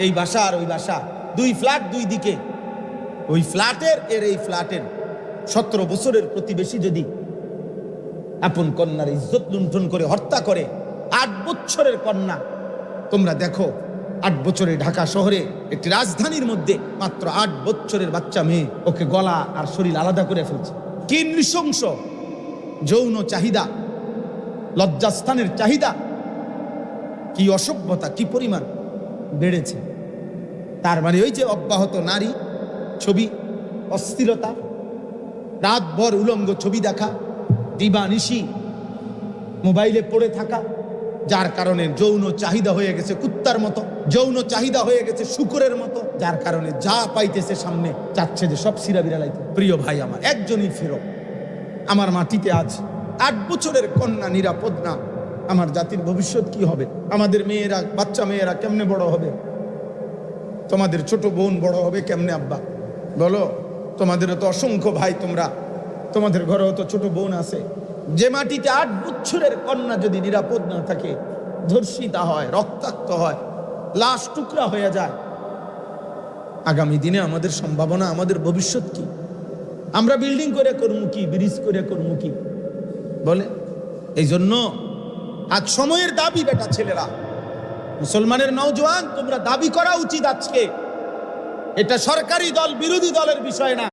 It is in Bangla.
এই বাসা আর ওই বাসা, দুই ফ্ল্যাট দুই দিকে, ওই ফ্ল্যাটের এর এই ফ্ল্যাটের 17 বছরের প্রতিবেশী যদি আপন কন্যার ইজ্জত লুণ্ঠন করে হত্যা করে, 8 বছরের কন্যা, তোমরা দেখো 8 বছরে ঢাকা শহরে একটি রাজধানীর মধ্যে মাত্র 8 বছরের বাচ্চা মেয়ে, ওকে গলা আর শরীর আলাদা করে ফেলছে। কি নৃশংস যৌন চাহিদা, লজ্জাস্থানের চাহিদা, কি অসভ্যতা, কি পরিমাণ বেড়েছে। তার মানে ওই যে অব্যাহত নারী ছবি, অস্থিরতা, রাতভর উলঙ্গ ছবি দেখা, দিবানিশি মোবাইলে পড়ে থাকা, যার কারণে যৌন চাহিদা হয়ে গেছে কুত্তার মতো, যৌন চাহিদা হয়ে গেছে শুকুরের মতো, যার কারণে যা পাইতেছে সামনে চাচ্ছে যে সব সিরা বিড়ালাইতে। প্রিয় ভাই আমার, একজনই ফেরো। আমার মাটিতে আজ 8 বছরের কন্যা নিরাপদ না, আমার জাতির ভবিষ্যৎ কি হবে? আমাদের মেয়েরা, বাচ্চা মেয়েরা কেমনে বড় হবে? তোমাদের ছোট বোন বড় হবে কেমনে আব্বা? বলো, তোমাদেরও তো অসংখ্য ভাই, তোমাদের ঘরেও তো ছোট বোন আছে। যে মাটিতে 8 বছরের কন্যা যদি নিরাপদ না থাকে, ধর্ষিতা হয়, রক্তাক্ত হয়, লাশ টুকরা হয়ে যায়, আগামী দিনে আমাদের সম্ভাবনা, আমাদের ভবিষ্যৎ কি? আমরা বিল্ডিং করে করবো কি, ব্রিজ করে করবো কি? বলে এই জন্য আজ সময়ের দাবি, বেটা ছেলেরা, মুসলমানের নওজোয়ান, তোমরা দাবি করা উচিত আজকে। এটা সরকারি দল বিরোধী দলের বিষয় না।